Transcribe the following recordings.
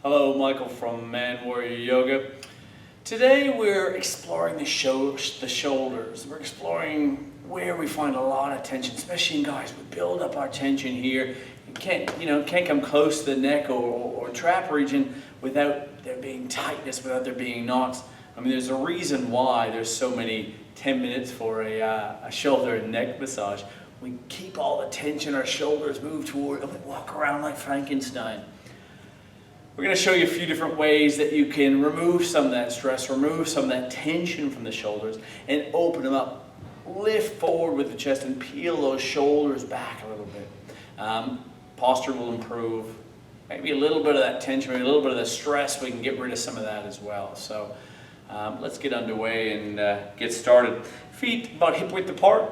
Hello, Michael from Man Warrior Yoga. Today we're exploring the shoulders. We're exploring where we find a lot of tension, especially in guys. We build up our tension here. You can't come close to the neck or trap region without there being tightness, without there being knots. I mean, there's a reason why there's so many 10 minutes for a shoulder and neck massage. We keep all the tension, our shoulders move toward, and we walk around like Frankenstein. We're going to show you a few different ways that you can remove some of that stress, remove some of that tension from the shoulders, and open them up. Lift forward with the chest and peel those shoulders back a little bit. Posture will improve. Maybe a little bit of that tension, maybe a little bit of the stress, we can get rid of some of that as well. So let's get underway and get started. Feet about hip width apart.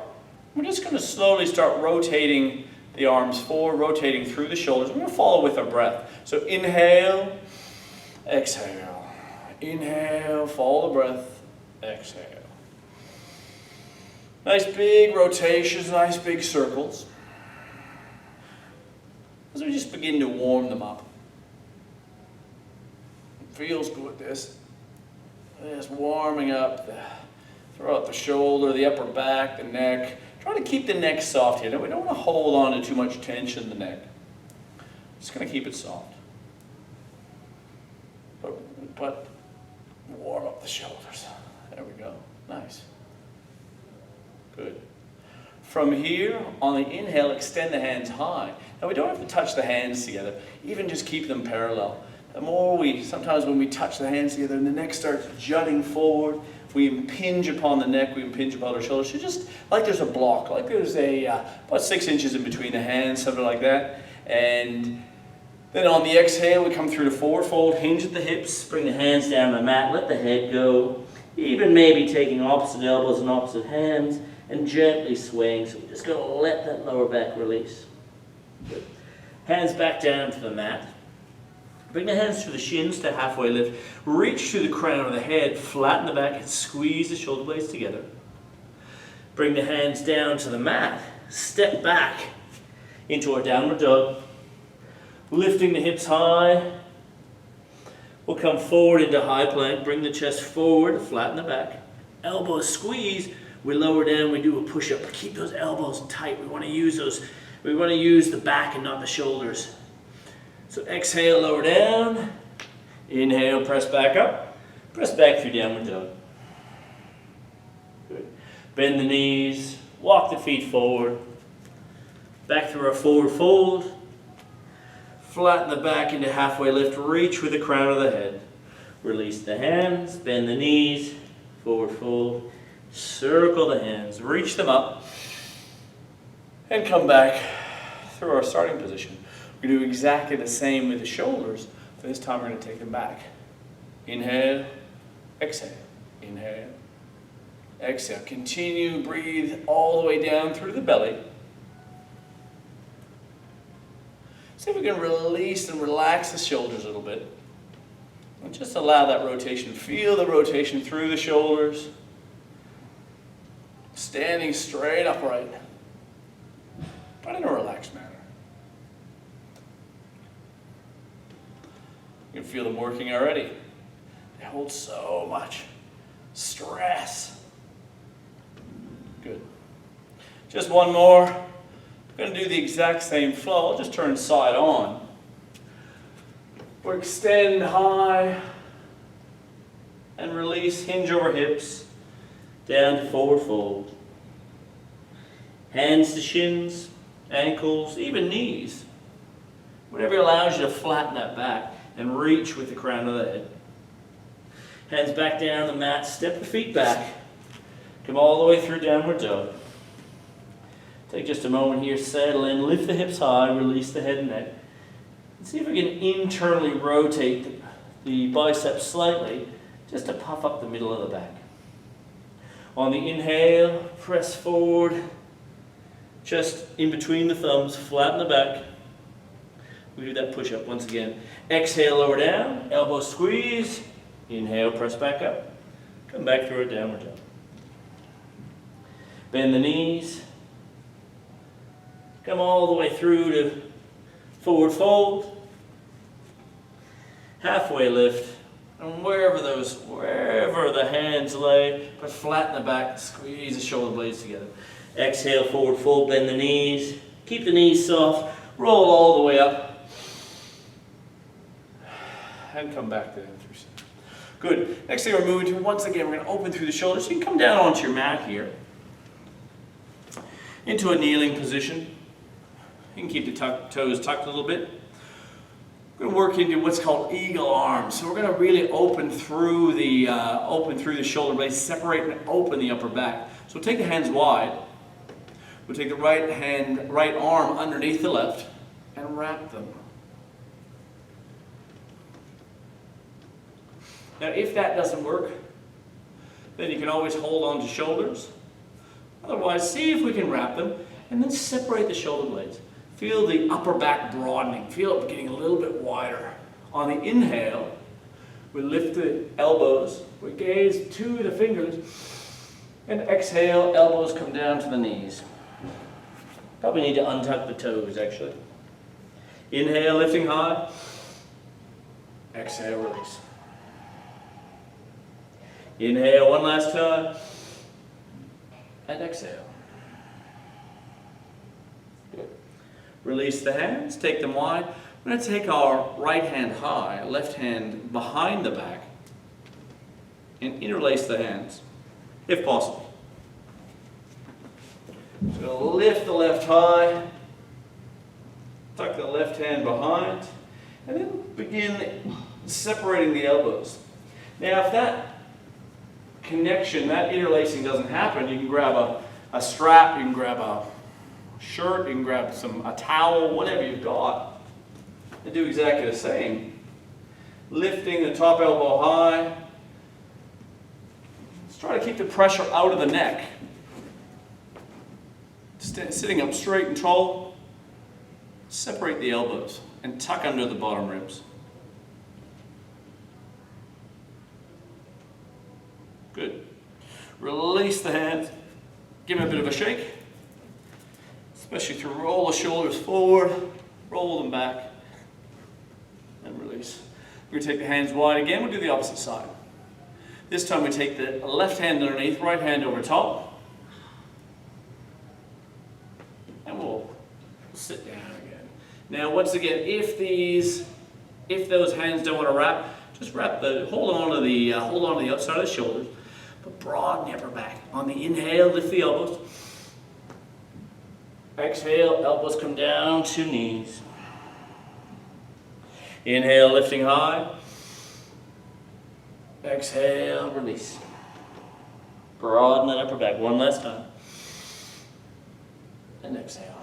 We're just going to slowly start rotating the arms forward, rotating through the shoulders. We're going to follow with our breath. So inhale, exhale. Inhale, follow the breath, exhale. Nice big rotations, nice big circles. As we just begin to warm them up. It feels good, this. Just warming up throughout the shoulder, the upper back, the neck. Try to keep the neck soft here. We don't want to hold on to too much tension in the neck. Just going to keep it soft. But warm up the shoulders. There we go. Nice. Good. From here, on the inhale, extend the hands high. Now we don't have to touch the hands together. Even just keep them parallel. The more sometimes when we touch the hands together and the neck starts jutting forward, we impinge upon the neck, we impinge upon our shoulders. So just like there's a block, like there's about 6 inches in between the hands, something like that. And then on the exhale, we come through the forward fold, hinge at the hips, bring the hands down the mat, let the head go. Even maybe taking opposite elbows and opposite hands and gently swaying. So we're just going to let that lower back release. Good. Hands back down to the mat. Bring the hands to the shins to halfway lift. Reach to the crown of the head, flatten the back and squeeze the shoulder blades together. Bring the hands down to the mat. Step back into our downward dog. Lifting the hips high. We'll come forward into high plank. Bring the chest forward, flatten the back. Elbows squeeze. We lower down, we do a push-up. Keep those elbows tight. We want to use the back and not the shoulders. So exhale, lower down. Inhale, press back up. Press back through downward dog. Good. Bend the knees. Walk the feet forward. Back through our forward fold. Flatten the back into halfway lift. Reach with the crown of the head. Release the hands. Bend the knees. Forward fold. Circle the hands. Reach them up. And come back through our starting position. We're going to do exactly the same with the shoulders, but this time we're going to take them back. Inhale, exhale, inhale, exhale. Continue, breathe all the way down through the belly. See if we can release and relax the shoulders a little bit. And just allow that rotation. Feel the rotation through the shoulders. Standing straight upright, but in a relaxed manner. You can feel them working already. They hold so much stress. Good. Just one more. We're going to do the exact same flow. I'll just turn side on. We'll extend high and release, hinge over hips, down to forward fold. Hands to shins, ankles, even knees. Whatever allows you to flatten that back and reach with the crown of the head. Hands back down the mat, step the feet back. Come all the way through downward dog. Take just a moment here, settle in, lift the hips high, release the head and neck. And see if we can internally rotate the biceps slightly, just to puff up the middle of the back. On the inhale, press forward, chest in between the thumbs, flatten the back. We do that push-up once again. Exhale, lower down, elbow squeeze. Inhale, press back up. Come back through a downward dog. Bend the knees. Come all the way through to forward fold. halfway lift, and wherever the hands lay, but flatten the back, squeeze the shoulder blades together. Exhale, forward fold, bend the knees, keep the knees soft, roll all the way up, and come back to the through center. Good. Next thing we're moving to, once again, we're going to open through the shoulders. So you can come down onto your mat here, into a kneeling position. You can keep the toes tucked a little bit. We're going to work into what's called eagle arms. So we're going to really open through the shoulder blades, separate and open the upper back. So we'll take the hands wide. We'll take the right arm underneath the left and wrap them. Now if that doesn't work, then you can always hold on to shoulders. Otherwise, see if we can wrap them and then separate the shoulder blades. Feel the upper back broadening. Feel it getting a little bit wider. On the inhale, we lift the elbows. We gaze to the fingers. And exhale, elbows come down to the knees. Probably need to untuck the toes, actually. Inhale, lifting high. Exhale, release. Inhale one last time. And exhale. Good. Release the hands, take them wide. We're going to take our right hand high, left hand behind the back, and interlace the hands, if possible. So going to lift the left high, tuck the left hand behind, and then begin separating the elbows. Now if that connection, that interlacing doesn't happen, you can grab a strap, you can grab a shirt, you can grab a towel, whatever you've got, and do exactly the same. Lifting the top elbow high. Let's try to keep the pressure out of the neck. Sitting up straight and tall. Separate the elbows and tuck under the bottom ribs. Good. Release the hands. Give them a bit of a shake. Especially to roll the shoulders forward, roll them back, and release. We're going to take the hands wide again. We'll do the opposite side. This time we take the left hand underneath, right hand over top, and we'll sit down again. Now, once again, if those hands don't want to wrap, just hold on to the outside of the shoulders. But broaden the upper back. On the inhale, lift the elbows. Exhale, elbows come down to knees. Inhale, lifting high. Exhale, release. Broaden that upper back one last time. And exhale.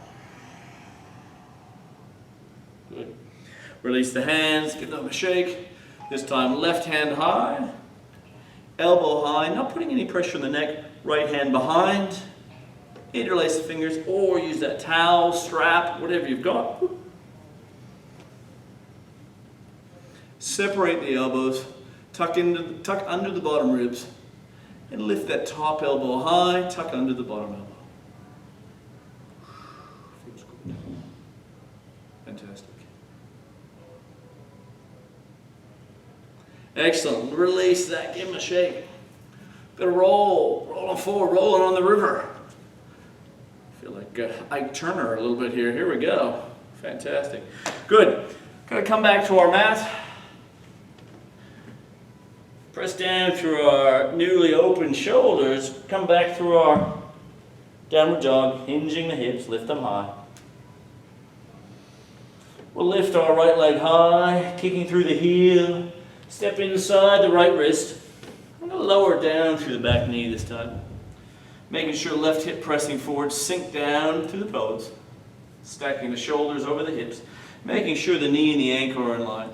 Good. Release the hands, give them a shake. This time, left hand high. Elbow high, not putting any pressure on the neck. Right hand behind. Interlace the fingers or use that towel, strap, whatever you've got. Separate the elbows, tuck under the bottom ribs, and lift that top elbow high, tuck under the bottom elbow. Feels good. Fantastic. Excellent. Release that. Give them a shake. Gotta roll. Rolling forward. Rolling on the river. Feel like Ike Turner a little bit here. Here we go. Fantastic. Good. Gonna come back to our mat. Press down through our newly opened shoulders. Come back through our downward dog. Hinging the hips. Lift them high. We'll lift our right leg high. Kicking through the heel. Step inside the right wrist. I'm going to lower down through the back knee this time. Making sure left hip pressing forward, sink down through the pelvis. Stacking the shoulders over the hips. Making sure the knee and the ankle are in line.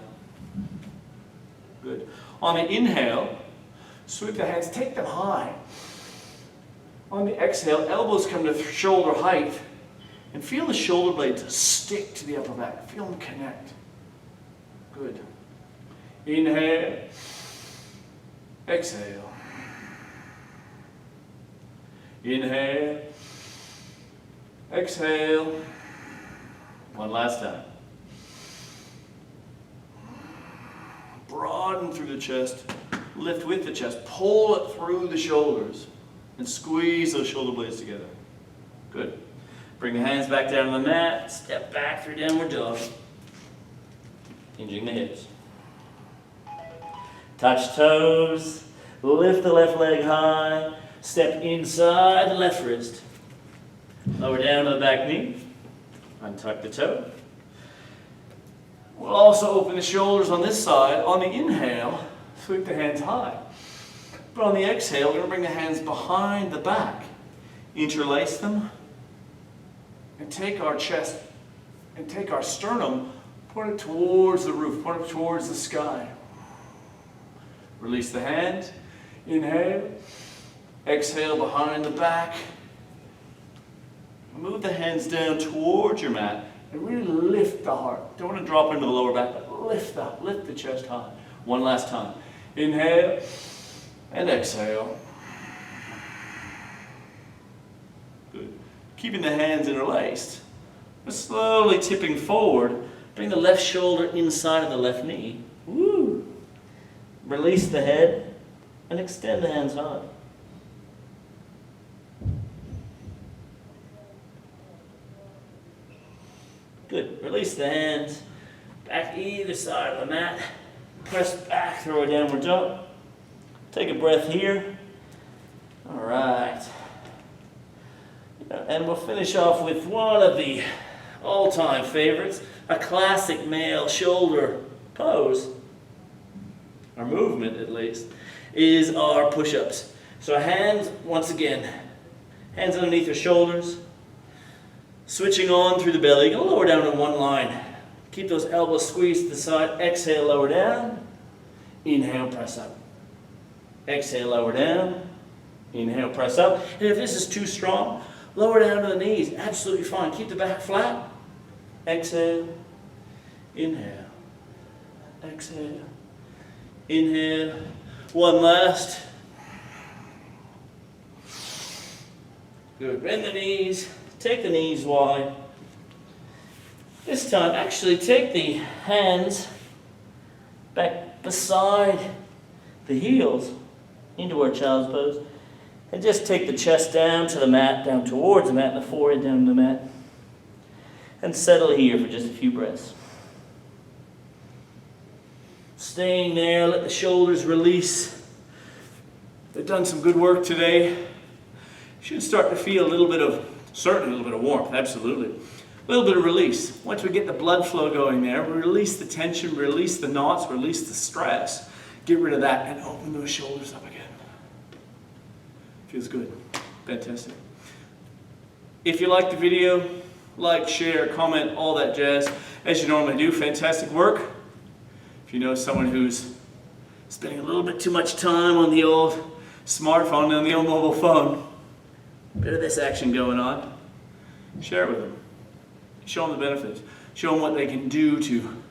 Good. On the inhale, sweep the hands, take them high. On the exhale, elbows come to shoulder height. And feel the shoulder blades stick to the upper back. Feel them connect. Good. Inhale, exhale. Inhale, exhale. One last time. broaden through the chest, lift with the chest, pull it through the shoulders, and squeeze those shoulder blades together. Good. Bring the hands back down on the mat, step back through downward dog, hinging the hips. Touch toes, lift the left leg high, step inside the left wrist. Lower down to the back knee, untuck the toe. We'll also open the shoulders on this side. On the inhale, sweep the hands high. But on the exhale, we're going to bring the hands behind the back. Interlace them. And take our chest and take our sternum, point it towards the roof, point it towards the sky. Release the hand. Inhale. Exhale behind the back. Move the hands down towards your mat and really lift the heart. Don't want to drop into the lower back, but lift up, lift the chest high. One last time. Inhale and exhale. Good. Keeping the hands interlaced. Just slowly tipping forward. Bring the left shoulder inside of the left knee. Woo. Release the head and extend the hands high. Good. Release the hands back either side of the mat. Press back through a downward dog. Take a breath here. All right. And we'll finish off with one of the all-time favorites, a classic male shoulder pose, our movement at least, is our push-ups. So hands, once again, hands underneath your shoulders, switching on through the belly. Go lower down in one line. Keep those elbows squeezed to the side. Exhale, lower down. Inhale, press up. Exhale, lower down. Inhale, press up. And if this is too strong, lower down to the knees. Absolutely fine. Keep the back flat. Exhale. Inhale. Exhale. Inhale. One last. Good. Bend the knees. Take the knees wide. This time, actually take the hands back beside the heels into our child's pose. And just take the chest down to the mat, down towards the mat, and the forehead down to the mat. And settle here for just a few breaths. Staying there, let the shoulders release. They've done some good work today. You should start to feel a little bit of, certainly a little bit of warmth, absolutely. A little bit of release. Once we get the blood flow going there, we release the tension, release the knots, release the stress. Get rid of that and open those shoulders up again. Feels good. Fantastic. If you like the video, like, share, comment, all that jazz, as you normally do. Fantastic work. If you know someone who's spending a little bit too much time on the old smartphone, on the old mobile phone, bit of this action going on, share it with them. Show them the benefits. Show them what they can do to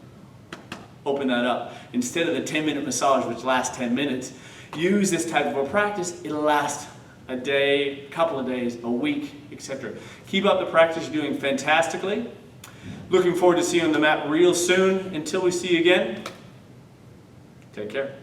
open that up. Instead of the 10-minute massage, which lasts 10 minutes, use this type of a practice. It'll last a day, a couple of days, a week, etc. Keep up the practice. You're doing fantastically. Looking forward to seeing you on the mat real soon. Until we see you again, take care.